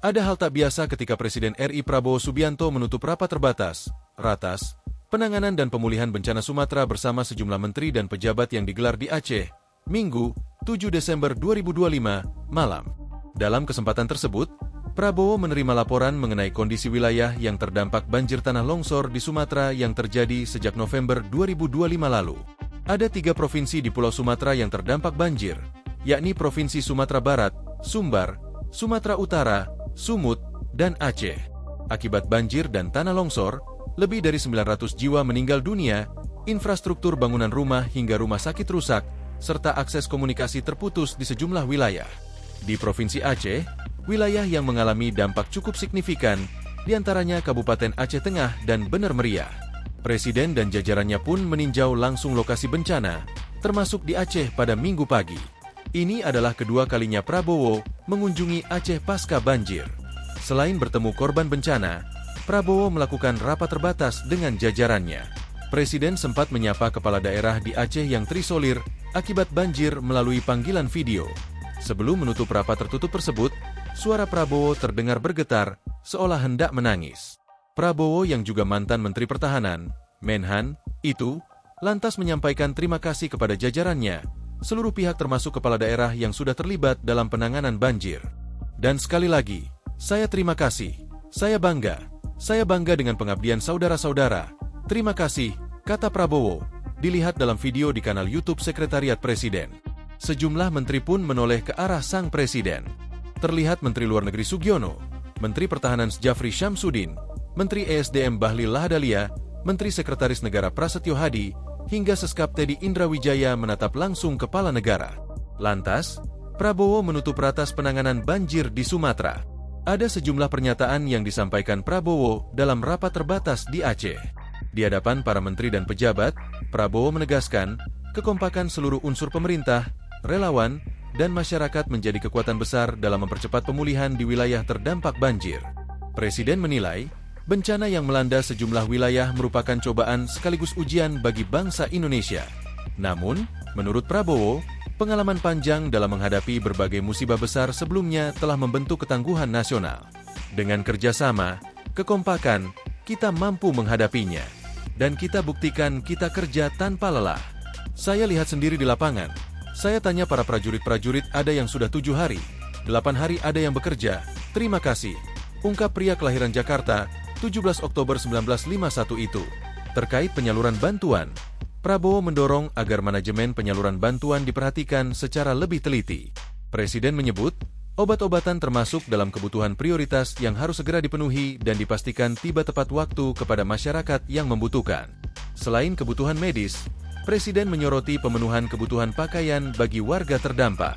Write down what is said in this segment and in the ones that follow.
Ada hal tak biasa ketika Presiden RI Prabowo Subianto menutup rapat terbatas, Ratas, Penanganan dan Pemulihan Bencana Sumatera bersama sejumlah menteri dan pejabat yang digelar di Aceh, Minggu, 7 Desember 2025, malam. Dalam kesempatan tersebut, Prabowo menerima laporan mengenai kondisi wilayah yang terdampak banjir tanah longsor di Sumatera yang terjadi sejak November 2025 lalu. Ada 3 provinsi di Pulau Sumatera yang terdampak banjir, yakni Provinsi Sumatera Barat, Sumbar, Sumatera Utara, Sumut, dan Aceh. Akibat banjir dan tanah longsor, lebih dari 900 jiwa meninggal dunia, infrastruktur bangunan rumah hingga rumah sakit rusak, serta akses komunikasi terputus di sejumlah wilayah. Di Provinsi Aceh, wilayah yang mengalami dampak cukup signifikan, diantaranya Kabupaten Aceh Tengah dan Bener Meriah. Presiden dan jajarannya pun meninjau langsung lokasi bencana, termasuk di Aceh pada Minggu pagi. Ini adalah kedua kalinya Prabowo mengunjungi Aceh pasca banjir. Selain bertemu korban bencana, Prabowo melakukan rapat terbatas dengan jajarannya. Presiden sempat menyapa kepala daerah di Aceh yang terisolir akibat banjir melalui panggilan video. Sebelum menutup rapat tertutup tersebut, suara Prabowo terdengar bergetar, seolah hendak menangis. Prabowo yang juga mantan Menteri Pertahanan, Menhan, itu, lantas menyampaikan terima kasih kepada jajarannya, seluruh pihak termasuk kepala daerah yang sudah terlibat dalam penanganan banjir. Dan sekali lagi, saya terima kasih, saya bangga dengan pengabdian saudara-saudara. Terima kasih, kata Prabowo, dilihat dalam video di kanal YouTube Sekretariat Presiden. Sejumlah menteri pun menoleh ke arah sang presiden. Terlihat Menteri Luar Negeri Sugiono, Menteri Pertahanan Jafri Syamsuddin, Menteri ESDM Bahlil Lahadalia, Menteri Sekretaris Negara Prasetyo Hadi, hingga Seskap Teddy Indrawijaya menatap langsung kepala negara. Lantas, Prabowo menutup ratas penanganan banjir di Sumatera. Ada sejumlah pernyataan yang disampaikan Prabowo dalam rapat terbatas di Aceh. Di hadapan para menteri dan pejabat, Prabowo menegaskan, kekompakan seluruh unsur pemerintah, relawan, dan masyarakat menjadi kekuatan besar dalam mempercepat pemulihan di wilayah terdampak banjir. Presiden menilai, bencana yang melanda sejumlah wilayah merupakan cobaan sekaligus ujian bagi bangsa Indonesia. Namun, menurut Prabowo, pengalaman panjang dalam menghadapi berbagai musibah besar sebelumnya telah membentuk ketangguhan nasional. Dengan kerjasama, kekompakan, kita mampu menghadapinya. Dan kita buktikan kita kerja tanpa lelah. Saya lihat sendiri di lapangan. Saya tanya para prajurit-prajurit, ada yang sudah 7 hari, 8 hari ada yang bekerja. Terima kasih, ungkap pria kelahiran Jakarta, 17 Oktober 1951 itu. Terkait penyaluran bantuan, Prabowo mendorong agar manajemen penyaluran bantuan diperhatikan secara lebih teliti. Presiden menyebut, obat-obatan termasuk dalam kebutuhan prioritas yang harus segera dipenuhi dan dipastikan tiba tepat waktu kepada masyarakat yang membutuhkan. Selain kebutuhan medis, Presiden menyoroti pemenuhan kebutuhan pakaian bagi warga terdampak.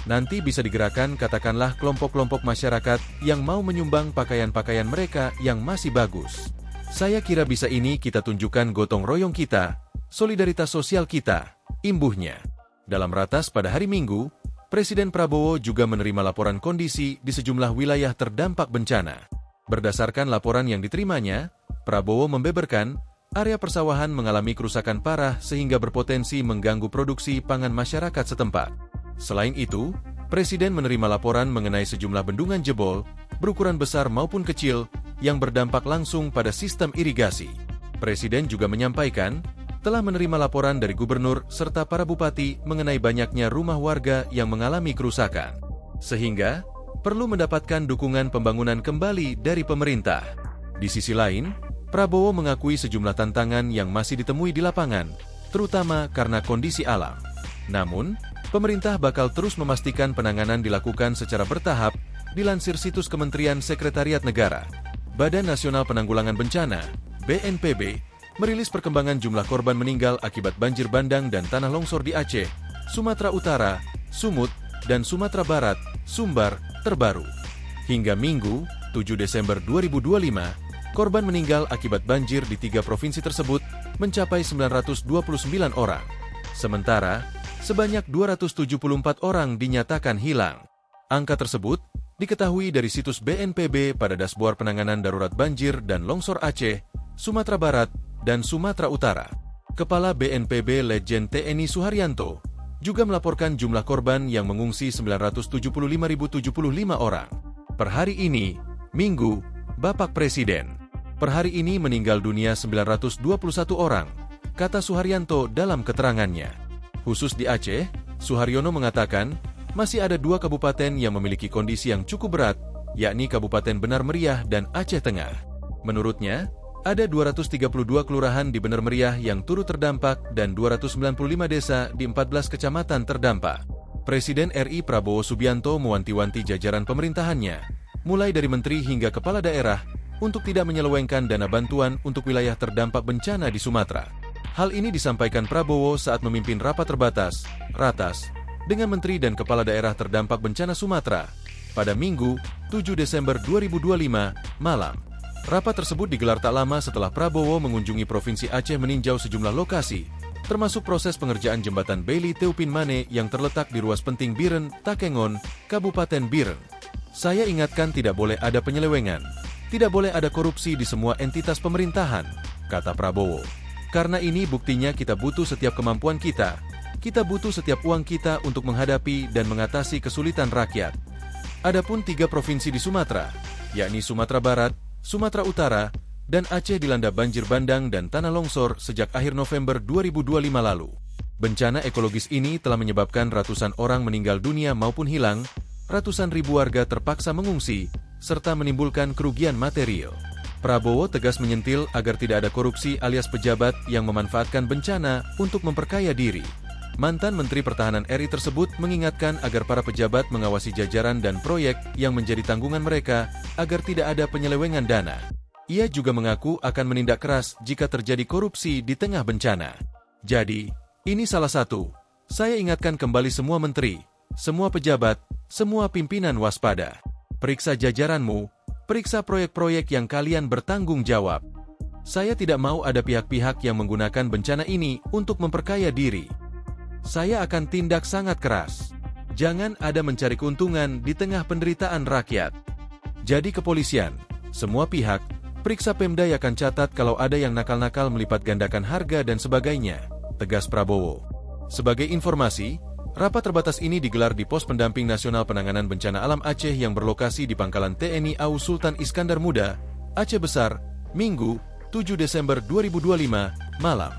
Nanti bisa digerakkan katakanlah kelompok-kelompok masyarakat yang mau menyumbang pakaian-pakaian mereka yang masih bagus. Saya kira bisa ini kita tunjukkan gotong royong kita, solidaritas sosial kita, imbuhnya. Dalam ratas pada hari Minggu, Presiden Prabowo juga menerima laporan kondisi di sejumlah wilayah terdampak bencana. Berdasarkan laporan yang diterimanya, Prabowo membeberkan, area persawahan mengalami kerusakan parah sehingga berpotensi mengganggu produksi pangan masyarakat setempat. Selain itu, Presiden menerima laporan mengenai sejumlah bendungan jebol, berukuran besar maupun kecil, yang berdampak langsung pada sistem irigasi. Presiden juga menyampaikan, telah menerima laporan dari gubernur serta para bupati mengenai banyaknya rumah warga yang mengalami kerusakan. Sehingga, perlu mendapatkan dukungan pembangunan kembali dari pemerintah. Di sisi lain, Prabowo mengakui sejumlah tantangan yang masih ditemui di lapangan, terutama karena kondisi alam. Namun, pemerintah bakal terus memastikan penanganan dilakukan secara bertahap, dilansir situs Kementerian Sekretariat Negara. Badan Nasional Penanggulangan Bencana, BNPB, merilis perkembangan jumlah korban meninggal akibat banjir bandang dan tanah longsor di Aceh, Sumatera Utara, Sumut, dan Sumatera Barat, Sumbar, terbaru. Hingga Minggu, 7 Desember 2025, korban meninggal akibat banjir di 3 provinsi tersebut mencapai 929 orang. Sementara, sebanyak 274 orang dinyatakan hilang. Angka tersebut diketahui dari situs BNPB pada dashboard penanganan darurat banjir dan longsor Aceh, Sumatera Barat, dan Sumatera Utara. Kepala BNPB Letjen TNI Suharyanto juga melaporkan jumlah korban yang mengungsi 975.075 orang. Per hari ini, Minggu, Bapak Presiden. Per hari ini meninggal dunia 921 orang, kata Suharyanto dalam keterangannya. Khusus di Aceh, Suharyono mengatakan, masih ada 2 kabupaten yang memiliki kondisi yang cukup berat, yakni Kabupaten Benar Meriah dan Aceh Tengah. Menurutnya, ada 232 kelurahan di Benar Meriah yang turut terdampak dan 295 desa di 14 kecamatan terdampak. Presiden RI Prabowo Subianto mewanti-wanti jajaran pemerintahannya, mulai dari menteri hingga kepala daerah, untuk tidak menyelewengkan dana bantuan untuk wilayah terdampak bencana di Sumatera. Hal ini disampaikan Prabowo saat memimpin rapat terbatas, Ratas, dengan menteri dan kepala daerah terdampak bencana Sumatera, pada Minggu, 7 Desember 2025, malam. Rapat tersebut digelar tak lama setelah Prabowo mengunjungi Provinsi Aceh meninjau sejumlah lokasi, termasuk proses pengerjaan jembatan Bailey Teupin Mane yang terletak di ruas penting Biren, Takengon, Kabupaten Biren. Saya ingatkan tidak boleh ada penyelewengan, tidak boleh ada korupsi di semua entitas pemerintahan, kata Prabowo. Karena ini buktinya kita butuh setiap kemampuan kita butuh setiap uang kita untuk menghadapi dan mengatasi kesulitan rakyat. Adapun 3 provinsi di Sumatera, yakni Sumatera Barat, Sumatera Utara, dan Aceh dilanda banjir bandang dan tanah longsor sejak akhir November 2025 lalu. Bencana ekologis ini telah menyebabkan ratusan orang meninggal dunia maupun hilang, ratusan ribu warga terpaksa mengungsi, serta menimbulkan kerugian material. Prabowo tegas menyentil agar tidak ada korupsi alias pejabat yang memanfaatkan bencana untuk memperkaya diri. Mantan Menteri Pertahanan RI tersebut mengingatkan agar para pejabat mengawasi jajaran dan proyek yang menjadi tanggungan mereka agar tidak ada penyelewengan dana. Ia juga mengaku akan menindak keras jika terjadi korupsi di tengah bencana. Jadi, ini salah satu. Saya ingatkan kembali semua menteri, semua pejabat, semua pimpinan waspada. Periksa jajaranmu, periksa proyek-proyek yang kalian bertanggung jawab. Saya tidak mau ada pihak-pihak yang menggunakan bencana ini untuk memperkaya diri. Saya akan tindak sangat keras. Jangan ada mencari keuntungan di tengah penderitaan rakyat. Jadi kepolisian, semua pihak, periksa Pemda akan catat kalau ada yang nakal-nakal melipat gandakan harga dan sebagainya, tegas Prabowo. Sebagai informasi, rapat terbatas ini digelar di Pos Pendamping Nasional Penanganan Bencana Alam Aceh yang berlokasi di Pangkalan TNI AU Sultan Iskandar Muda, Aceh Besar, Minggu, 7 Desember 2025, malam.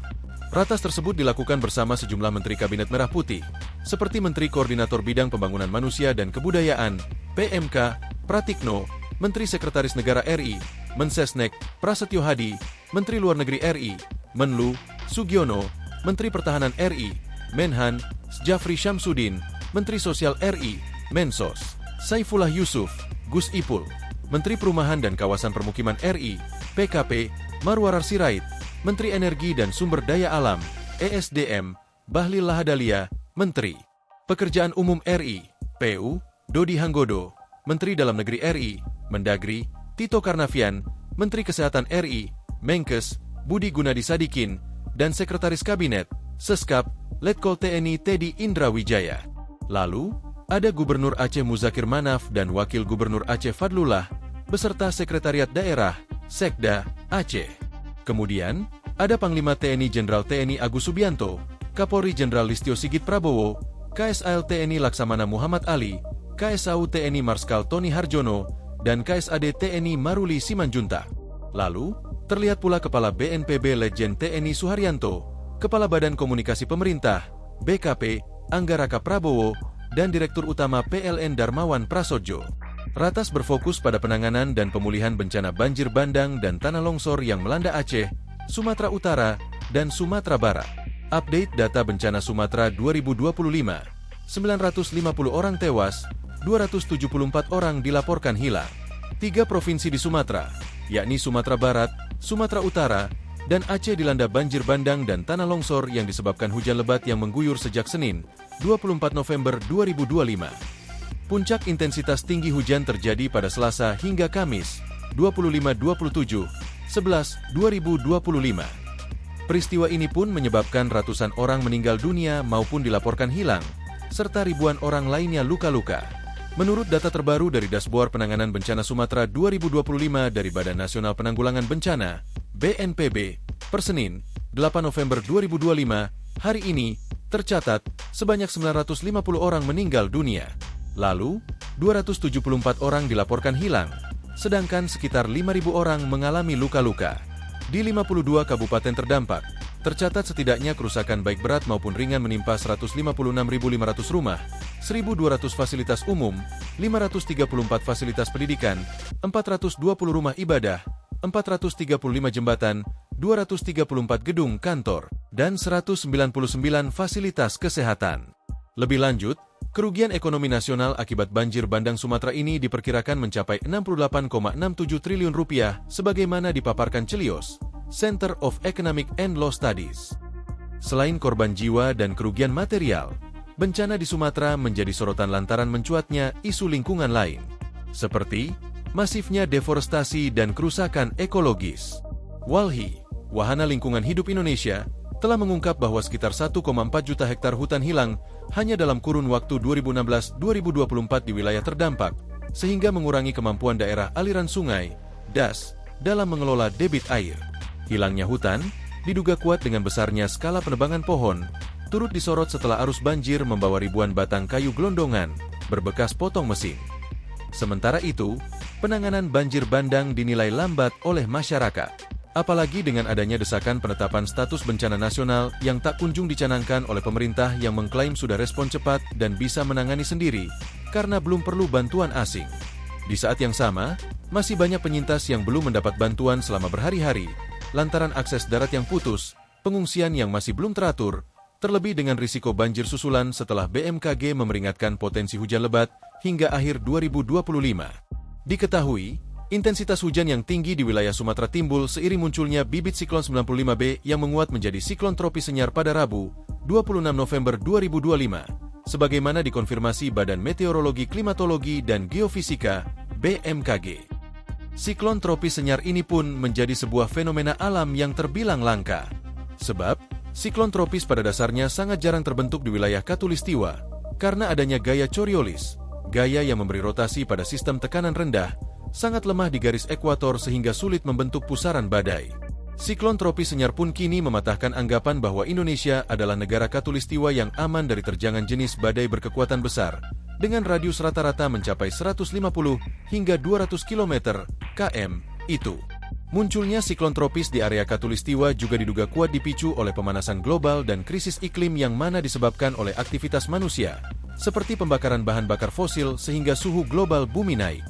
Ratas tersebut dilakukan bersama sejumlah Menteri Kabinet Merah Putih, seperti Menteri Koordinator Bidang Pembangunan Manusia dan Kebudayaan, PMK, Pratikno, Menteri Sekretaris Negara RI, Mensesnek, Prasetyo Hadi, Menteri Luar Negeri RI, Menlu, Sugiono, Menteri Pertahanan RI, Menhan, Jafri Syamsuddin, Menteri Sosial RI, Mensos, Saifullah Yusuf, Gus Ipul, Menteri Perumahan dan Kawasan Permukiman RI, PKP, Marwarar Sirait, Menteri Energi dan Sumber Daya Alam, ESDM, Bahlil Lahadalia, Menteri Pekerjaan Umum RI, PU, Dodi Hanggodo, Menteri Dalam Negeri RI, Mendagri, Tito Karnavian, Menteri Kesehatan RI, Menkes, Budi Gunadi Sadikin, dan Sekretaris Kabinet, Seskap, Letkol TNI Teddy Indra Wijaya. Lalu, ada Gubernur Aceh Muzakir Manaf dan Wakil Gubernur Aceh Fadlullah, beserta Sekretariat Daerah, Sekda, Aceh. Kemudian, ada Panglima TNI Jenderal TNI Agus Subianto, Kapolri Jenderal Listio Sigit Prabowo, KSAL TNI Laksamana Muhammad Ali, KSAU TNI Marskal Tony Harjono, dan KSAD TNI Maruli Simanjuntak. Lalu, terlihat pula Kepala BNPB Letjen TNI Suharyanto, Kepala Badan Komunikasi Pemerintah, BKP, Anggaraka Prabowo, dan Direktur Utama PLN Darmawan Prasojo. Ratas berfokus pada penanganan dan pemulihan bencana banjir bandang dan tanah longsor yang melanda Aceh, Sumatera Utara, dan Sumatera Barat. Update data bencana Sumatera 2025, 950 orang tewas, 274 orang dilaporkan hilang. 3 provinsi di Sumatera, yakni Sumatera Barat, Sumatera Utara, dan Aceh dilanda banjir bandang dan tanah longsor yang disebabkan hujan lebat yang mengguyur sejak Senin, 24 November 2025. Puncak intensitas tinggi hujan terjadi pada Selasa hingga Kamis, 25-27, 11-2025. Peristiwa ini pun menyebabkan ratusan orang meninggal dunia maupun dilaporkan hilang, serta ribuan orang lainnya luka-luka. Menurut data terbaru dari Dashboard Penanganan Bencana Sumatera 2025 dari Badan Nasional Penanggulangan Bencana, BNPB, per Senin, 8 November 2025, hari ini, tercatat sebanyak 950 orang meninggal dunia. Lalu, 274 orang dilaporkan hilang, sedangkan sekitar 5.000 orang mengalami luka-luka. Di 52 kabupaten terdampak, tercatat setidaknya kerusakan baik berat maupun ringan menimpa 156.500 rumah, 1.200 fasilitas umum, 534 fasilitas pendidikan, 420 rumah ibadah, 435 jembatan, 234 gedung kantor, dan 199 fasilitas kesehatan. Lebih lanjut, kerugian ekonomi nasional akibat banjir bandang Sumatera ini diperkirakan mencapai 68,67 triliun rupiah sebagaimana dipaparkan Celios, Center of Economic and Law Studies. Selain korban jiwa dan kerugian material, bencana di Sumatera menjadi sorotan lantaran mencuatnya isu lingkungan lain, seperti masifnya deforestasi dan kerusakan ekologis. WALHI, Wahana Lingkungan Hidup Indonesia, telah mengungkap bahwa sekitar 1,4 juta hektar hutan hilang hanya dalam kurun waktu 2016-2024 di wilayah terdampak, sehingga mengurangi kemampuan daerah aliran sungai, DAS, dalam mengelola debit air. Hilangnya hutan diduga kuat dengan besarnya skala penebangan pohon, turut disorot setelah arus banjir membawa ribuan batang kayu gelondongan berbekas potong mesin. Sementara itu, penanganan banjir bandang dinilai lambat oleh masyarakat. Apalagi dengan adanya desakan penetapan status bencana nasional yang tak kunjung dicanangkan oleh pemerintah yang mengklaim sudah respon cepat dan bisa menangani sendiri, karena belum perlu bantuan asing. Di saat yang sama, masih banyak penyintas yang belum mendapat bantuan selama berhari-hari, lantaran akses darat yang putus, pengungsian yang masih belum teratur, terlebih dengan risiko banjir susulan setelah BMKG memeringatkan potensi hujan lebat hingga akhir 2025. Diketahui, intensitas hujan yang tinggi di wilayah Sumatera timbul seiring munculnya bibit siklon 95B yang menguat menjadi siklon tropis Senyar pada Rabu, 26 November 2025, sebagaimana dikonfirmasi Badan Meteorologi, Klimatologi, dan Geofisika, BMKG. Siklon tropis Senyar ini pun menjadi sebuah fenomena alam yang terbilang langka. Sebab, siklon tropis pada dasarnya sangat jarang terbentuk di wilayah Khatulistiwa, karena adanya gaya Coriolis, gaya yang memberi rotasi pada sistem tekanan rendah, sangat lemah di garis ekuator sehingga sulit membentuk pusaran badai. Siklon tropis Senyar pun kini mematahkan anggapan bahwa Indonesia adalah negara Khatulistiwa yang aman dari terjangan jenis badai berkekuatan besar, dengan radius rata-rata mencapai 150 hingga 200 km (km) itu. Munculnya siklon tropis di area Khatulistiwa juga diduga kuat dipicu oleh pemanasan global dan krisis iklim yang mana disebabkan oleh aktivitas manusia, seperti pembakaran bahan bakar fosil sehingga suhu global bumi naik.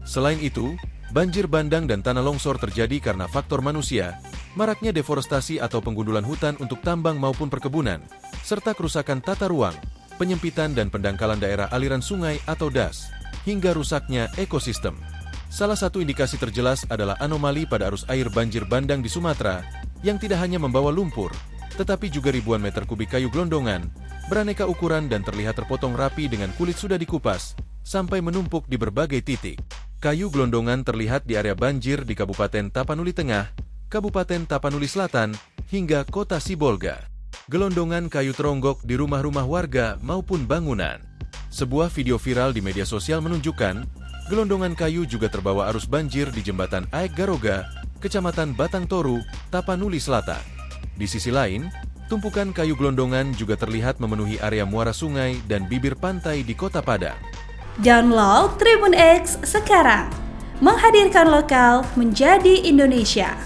Selain itu, banjir bandang dan tanah longsor terjadi karena faktor manusia, maraknya deforestasi atau penggundulan hutan untuk tambang maupun perkebunan, serta kerusakan tata ruang, penyempitan dan pendangkalan daerah aliran sungai atau DAS, hingga rusaknya ekosistem. Salah satu indikasi terjelas adalah anomali pada arus air banjir bandang di Sumatera, yang tidak hanya membawa lumpur, tetapi juga ribuan meter kubik kayu gelondongan, beraneka ukuran dan terlihat terpotong rapi dengan kulit sudah dikupas, sampai menumpuk di berbagai titik. Kayu gelondongan terlihat di area banjir di Kabupaten Tapanuli Tengah, Kabupaten Tapanuli Selatan, hingga Kota Sibolga. Gelondongan kayu teronggok di rumah-rumah warga maupun bangunan. Sebuah video viral di media sosial menunjukkan, gelondongan kayu juga terbawa arus banjir di Jembatan Aek Garoga, Kecamatan Batang Toru, Tapanuli Selatan. Di sisi lain, tumpukan kayu gelondongan juga terlihat memenuhi area muara sungai dan bibir pantai di Kota Padang. Download Tribun X sekarang, menghadirkan lokal menjadi Indonesia.